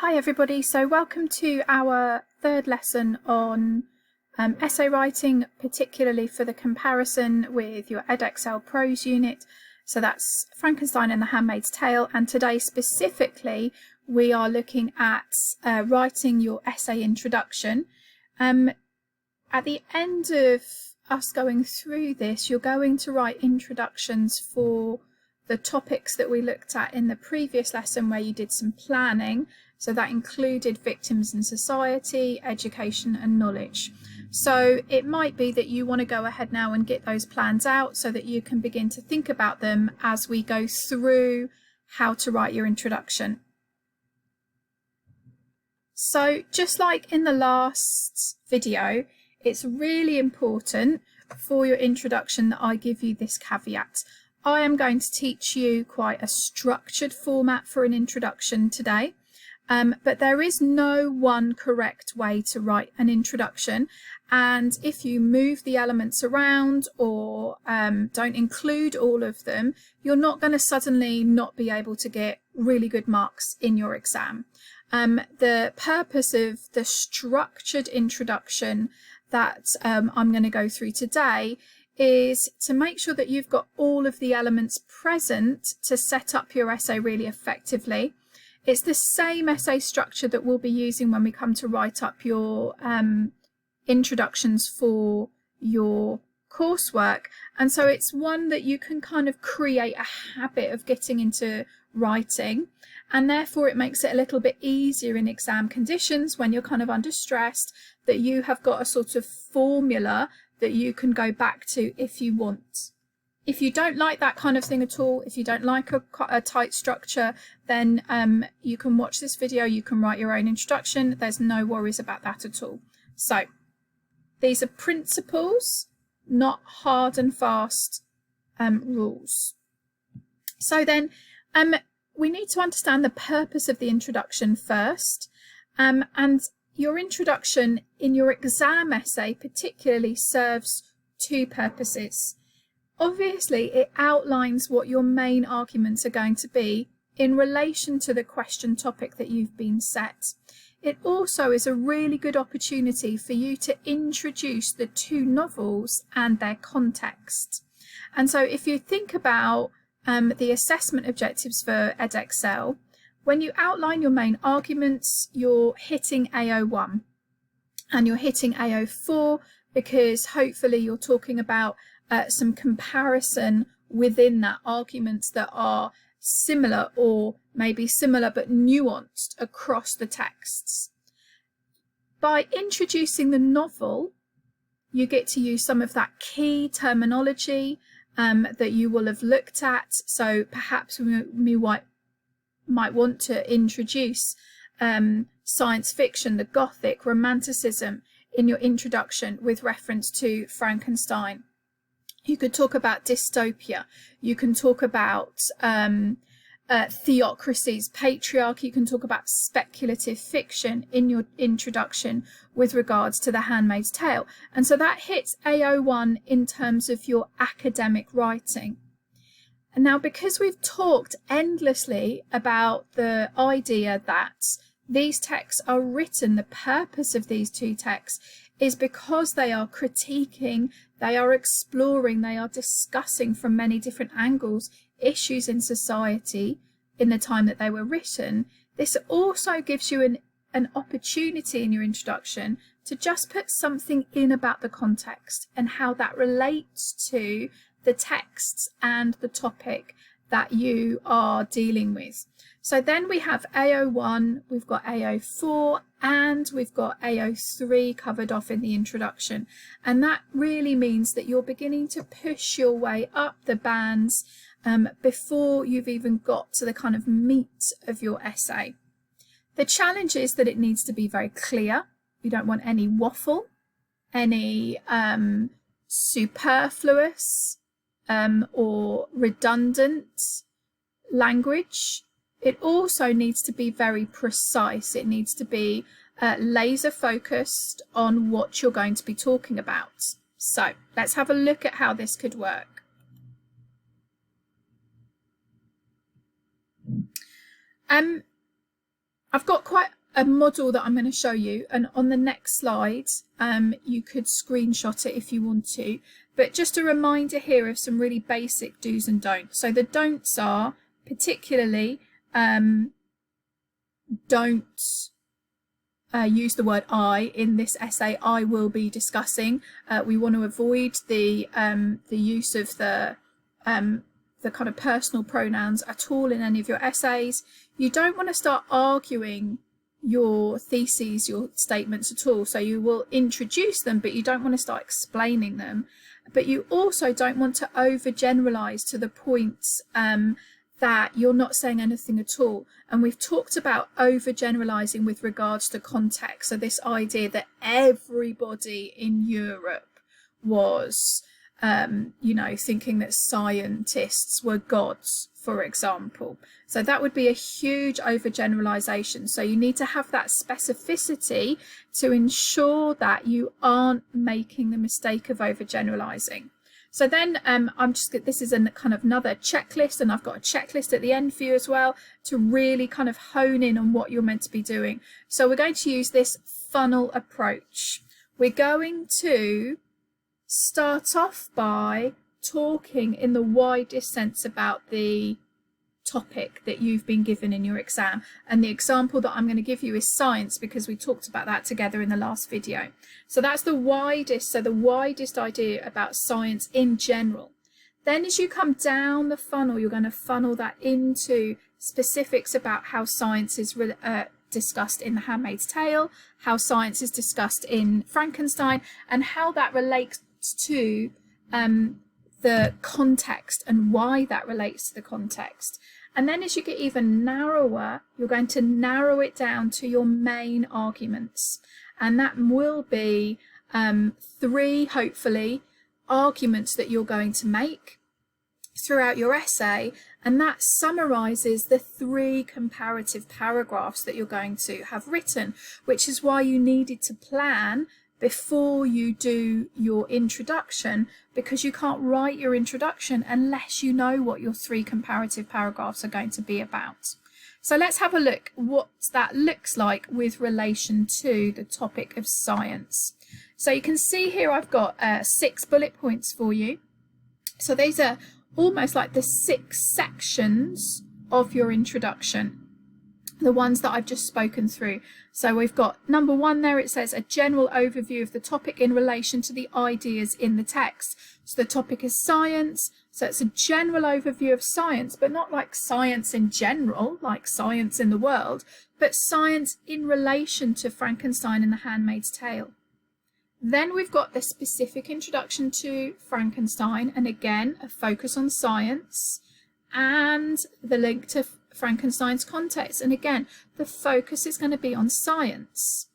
Hi everybody, so welcome to our third lesson on essay writing, particularly for the comparison with your Edexcel prose unit. So that's Frankenstein and the Handmaid's Tale, and today specifically we are looking at writing your essay introduction. At the end of us going through this, you're going to write introductions for the topics that we looked at in the previous lesson where you did some planning. So that included victims in society, education and knowledge. So it might be that you want to go ahead now and get those plans out so that you can begin to think about them as we go through how to write your introduction. So just like in the last video, it's really important for your introduction that I give you this caveat. I am going to teach you quite a structured format for an introduction today. But there is no one correct way to write an introduction, and if you move the elements around or don't include all of them, you're not going to suddenly not be able to get really good marks in your exam. The purpose of the structured introduction that I'm going to go through today is to make sure that you've got all of the elements present to set up your essay really effectively. It's the same essay structure that we'll be using when we come to write up your introductions for your coursework. And so it's one that you can kind of create a habit of getting into writing. And therefore it makes it a little bit easier in exam conditions when you're kind of under stress, that you have got a sort of formula that you can go back to if you want. If you don't like that kind of thing at all, if you don't like a tight structure, then you can watch this video, you can write your own introduction. There's no worries about that at all. So these are principles, not hard and fast rules. So then we need to understand the purpose of the introduction first. And your introduction in your exam essay particularly serves two purposes. Obviously, it outlines what your main arguments are going to be in relation to the question topic that you've been set. It also is a really good opportunity for you to introduce the two novels and their context. And so if you think about the assessment objectives for Edexcel, when you outline your main arguments, you're hitting AO1 and you're hitting AO4 because hopefully you're talking about some comparison within that, arguments that are similar or maybe similar but nuanced across the texts. By introducing the novel, you get to use some of that key terminology that you will have looked at. So perhaps we might want to introduce science fiction, the Gothic, Romanticism in your introduction with reference to Frankenstein. You could talk about dystopia. You can talk about theocracies, patriarchy. You can talk about speculative fiction in your introduction with regards to The Handmaid's Tale. And so that hits AO1 in terms of your academic writing. And now, because we've talked endlessly about the idea that these texts are written, the purpose of these two texts is because they are critiquing, they are exploring, they are discussing from many different angles issues in society in the time that they were written. This also gives you an opportunity in your introduction to just put something in about the context and how that relates to the texts and the topic that you are dealing with. So then we have AO1, we've got AO4, and we've got AO3 covered off in the introduction. And that really means that you're beginning to push your way up the bands before you've even got to the kind of meat of your essay. The challenge is that it needs to be very clear. You don't want any waffle, any superfluous or redundant language. It also needs to be very precise. It needs to be laser focused on what you're going to be talking about. So let's have a look at how this could work. I've got quite a model that I'm going to show you, and on the next slide you could screenshot it if you want to, but just a reminder here of some really basic do's and don'ts. So the don'ts are particularly don't use the word I in this essay. I will be discussing. We want to avoid the use of the kind of personal pronouns at all in any of your essays. You don't want to start arguing your theses, your statements at all. So you will introduce them, but you don't want to start explaining them. But you also don't want to overgeneralize to the point that you're not saying anything at all. And we've talked about overgeneralizing with regards to context. So this idea that everybody in Europe was thinking that scientists were gods, for example. So that would be a huge overgeneralization. So you need to have that specificity to ensure that you aren't making the mistake of overgeneralizing. So then this is a kind of another checklist, and I've got a checklist at the end for you as well to really kind of hone in on what you're meant to be doing. So we're going to use this funnel approach. We're going to start off by talking in the widest sense about the topic that you've been given in your exam, and the example that I'm going to give you is science, because we talked about that together in the last video. So that's the widest idea about science in general. Then as you come down the funnel, you're going to funnel that into specifics about how science is discussed in The Handmaid's Tale, how science is discussed in Frankenstein, and how that relates to the context and why that relates to the context. And then as you get even narrower, you're going to narrow it down to your main arguments. And that will be 3, hopefully, arguments that you're going to make throughout your essay. And that summarizes the 3 comparative paragraphs that you're going to have written, which is why you needed to plan before you do your introduction, because you can't write your introduction unless you know what your 3 comparative paragraphs are going to be about. So let's have a look what that looks like with relation to the topic of science. So you can see here I've got 6 bullet points for you. So these are almost like the 6 sections of your introduction, the ones that I've just spoken through. So we've got number 1 there, it says a general overview of the topic in relation to the ideas in the text. So the topic is science, so it's a general overview of science, but not like science in general, like science in the world, but science in relation to Frankenstein and The Handmaid's Tale. Then we've got the specific introduction to Frankenstein, and again a focus on science, and the link to Frankenstein's context, and again the focus is going to be on science.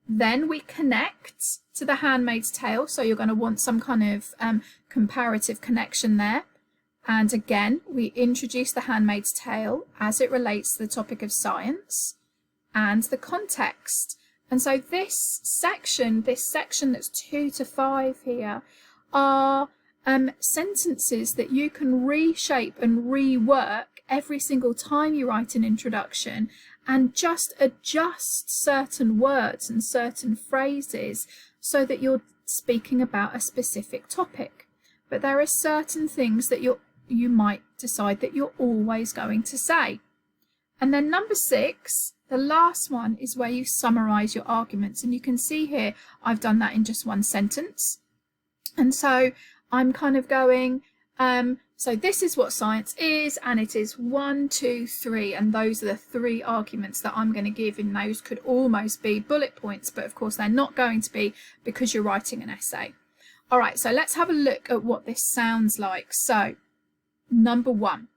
Then we connect to The Handmaid's Tale, so you're going to want some kind of comparative connection there, and again we introduce The Handmaid's Tale as it relates to the topic of science and the context. And so this section that's 2 to 5 here are sentences that you can reshape and rework every single time you write an introduction, and just adjust certain words and certain phrases so that you're speaking about a specific topic. But there are certain things that you might decide that you're always going to say. And then number 6, the last one, is where you summarize your arguments, and you can see here I've done that in just 1 sentence. And so I'm kind of going so this is what science is, and it is 1, 2, 3, and those are the 3 arguments that I'm going to give, and those could almost be bullet points, but of course they're not going to be because you're writing an essay. All right, so let's have a look at what this sounds like. So number 1,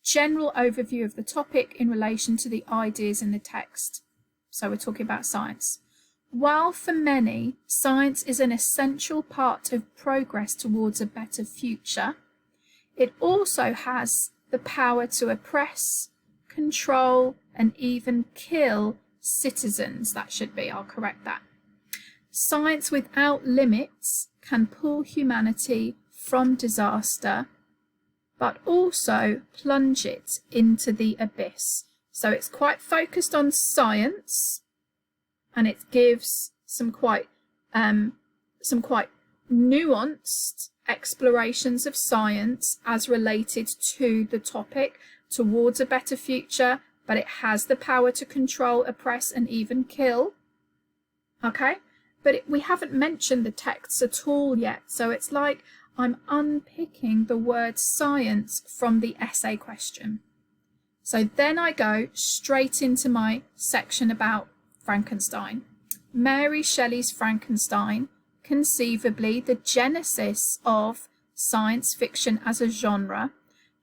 general overview of the topic in relation to the ideas in the text. So we're talking about science. While for many, science is an essential part of progress towards a better future, it also has the power to oppress, control, and even kill citizens. That should be, I'll correct that. Science without limits can pull humanity from disaster, but also plunge it into the abyss. So it's quite focused on science, and it gives some quite nuanced explorations of science as related to the topic towards a better future, but it has the power to control, oppress, and even kill. Okay, but we haven't mentioned the texts at all yet, so it's like I'm unpicking the word science from the essay question. So then I go straight into my section about Frankenstein. Mary Shelley's Frankenstein, conceivably the genesis of science fiction as a genre,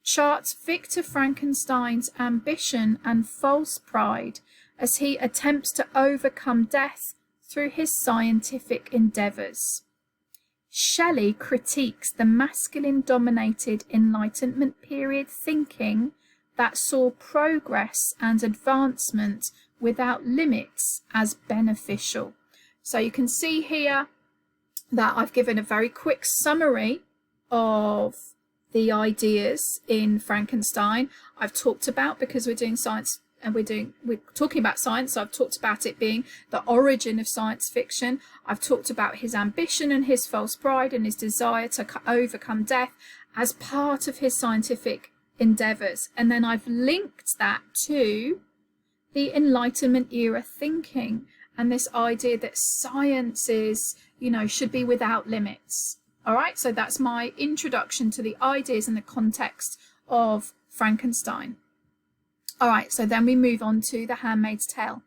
charts Victor Frankenstein's ambition and false pride as he attempts to overcome death through his scientific endeavours. Shelley critiques the masculine-dominated Enlightenment period thinking that saw progress and advancement without limits as beneficial. So you can see here that I've given a very quick summary of the ideas in Frankenstein. I've talked about, because we're doing science and we're talking about science, so I've talked about it being the origin of science fiction. I've talked about his ambition and his false pride and his desire to overcome death as part of his scientific endeavours. And then I've linked that to the Enlightenment era thinking and this idea that science is, should be without limits. All right, so that's my introduction to the ideas and the context of Frankenstein. All right, so then we move on to The Handmaid's Tale.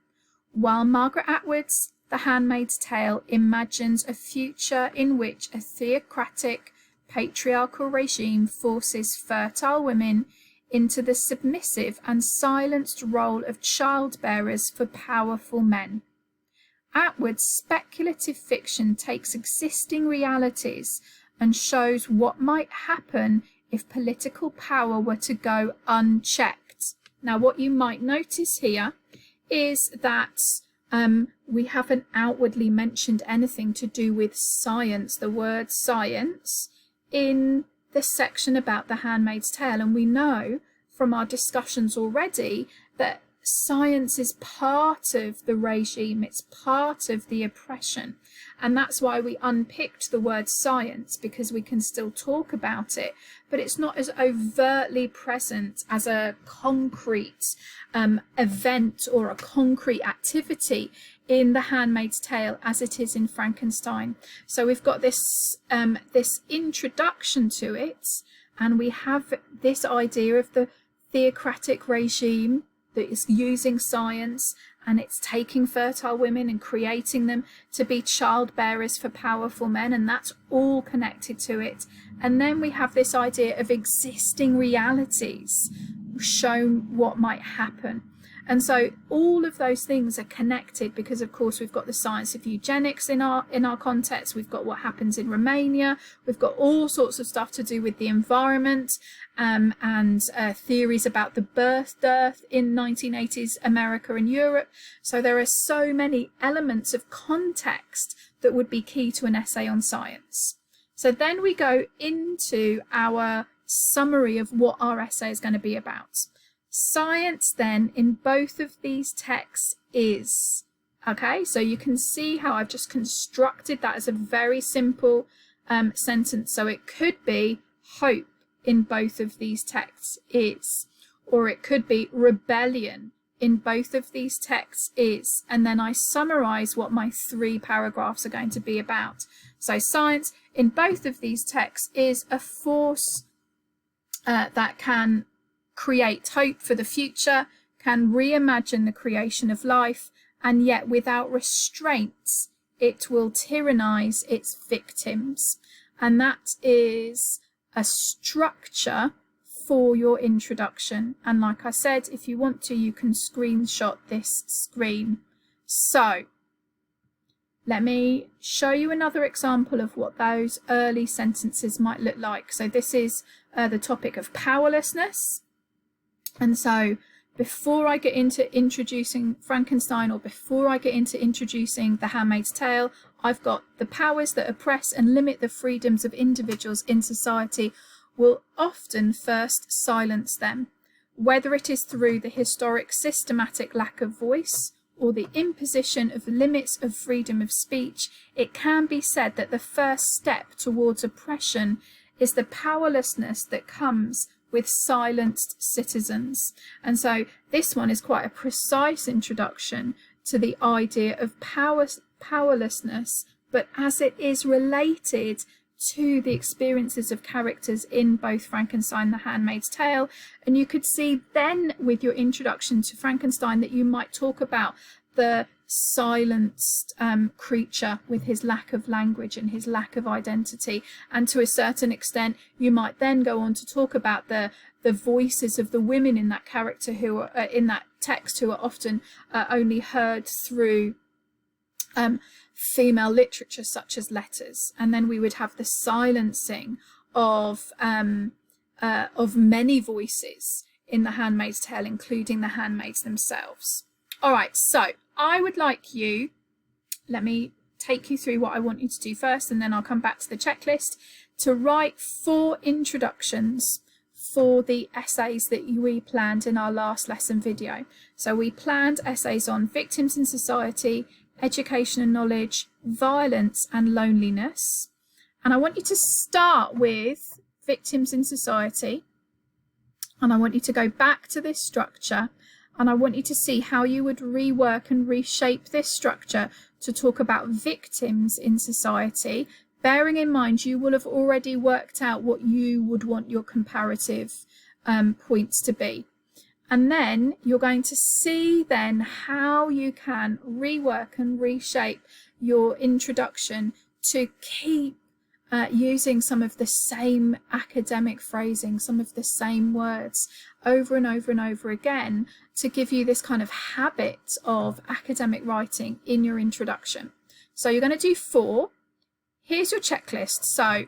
While Margaret Atwood's The Handmaid's Tale imagines a future in which a theocratic, patriarchal regime forces fertile women into the submissive and silenced role of childbearers for powerful men, Atwood's speculative fiction takes existing realities and shows what might happen if political power were to go unchecked. Now, what you might notice here is that we haven't outwardly mentioned anything to do with science, the word science, in the section about The Handmaid's Tale. And we know from our discussions already that science is part of the regime, it's part of the oppression, and that's why we unpicked the word science, because we can still talk about it, but it's not as overtly present as a concrete event or a concrete activity in The Handmaid's Tale as it is in Frankenstein. So we've got this this introduction to it, and we have this idea of the theocratic regime that is using science, and it's taking fertile women and creating them to be childbearers for powerful men, and that's all connected to it. And then we have this idea of existing realities shown what might happen. And so all of those things are connected because, of course, we've got the science of eugenics in our context. We've got what happens in Romania. We've got all sorts of stuff to do with the environment and theories about the birth dearth in 1980s America and Europe. So there are so many elements of context that would be key to an essay on science. So then we go into our summary of what our essay is going to be about. Science then in both of these texts is, okay, so you can see how I've just constructed that as a very simple sentence. So it could be hope in both of these texts is, or it could be rebellion in both of these texts is, and then I summarize what my 3 paragraphs are going to be about. So science in both of these texts is a force that can create hope for the future, can reimagine the creation of life, and yet without restraints it will tyrannize its victims. And that is a structure for your introduction. And like I said, if you want to, you can screenshot this screen. So let me show you another example of what those early sentences might look like. So this is the topic of powerlessness. And so before I get into introducing Frankenstein, or before I get into introducing The Handmaid's Tale, I've got the powers that oppress and limit the freedoms of individuals in society will often first silence them. whether it is through the historic systematic lack of voice or the imposition of limits of freedom of speech, it can be said that the first step towards oppression is the powerlessness that comes with silenced citizens. And so this one is quite a precise introduction to the idea of powerlessness, but as it is related to the experiences of characters in both Frankenstein and The Handmaid's Tale. And you could see then with your introduction to Frankenstein that you might talk about the silenced creature with his lack of language and his lack of identity, and to a certain extent you might then go on to talk about the voices of the women in that character who are in that text, who are often only heard through female literature such as letters. And then we would have the silencing of many voices in The Handmaid's Tale, including the handmaids themselves. All right, so I would like you, let me take you through what I want you to do first, and then I'll come back to the checklist, to write 4 introductions for the essays that we planned in our last lesson video. So we planned essays on victims in society, education and knowledge, violence and loneliness. And I want you to start with victims in society, and I want you to go back to this structure, and I want you to see how you would rework and reshape this structure to talk about victims in society, bearing in mind you will have already worked out what you would want your comparative points to be. And then you're going to see then how you can rework and reshape your introduction to keep using some of the same academic phrasing, some of the same words over and over and over again, to give you this kind of habit of academic writing in your introduction. So you're going to do 4. Here's your checklist. So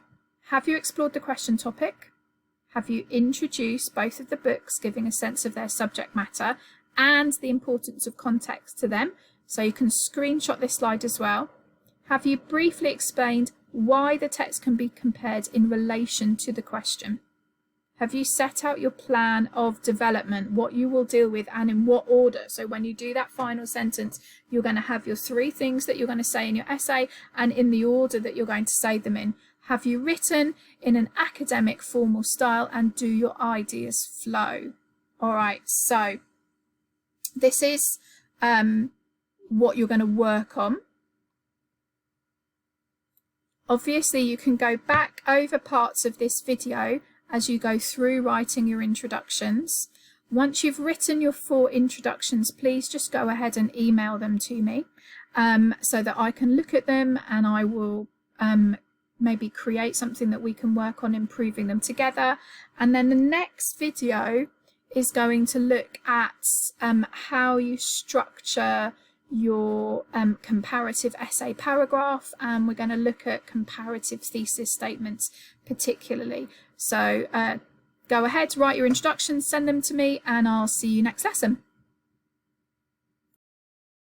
have you explored the question topic? Have you introduced both of the books, giving a sense of their subject matter and the importance of context to them? So you can screenshot this slide as well. Have you briefly explained why the text can be compared in relation to the question? Have you set out your plan of development, what you will deal with and in what order? So when you do that final sentence, you're going to have your 3 things that you're going to say in your essay and in the order that you're going to say them in. Have you written in an academic formal style, and do your ideas flow? All right, so this is what you're going to work on. Obviously, you can go back over parts of this video as you go through writing your introductions. Once you've written your 4 introductions, please just go ahead and email them to me so that I can look at them, and I will maybe create something that we can work on improving them together. And then the next video is going to look at how you structure your comparative essay paragraph, and we're going to look at comparative thesis statements particularly. So go ahead, write your introductions, send them to me, and I'll see you next lesson.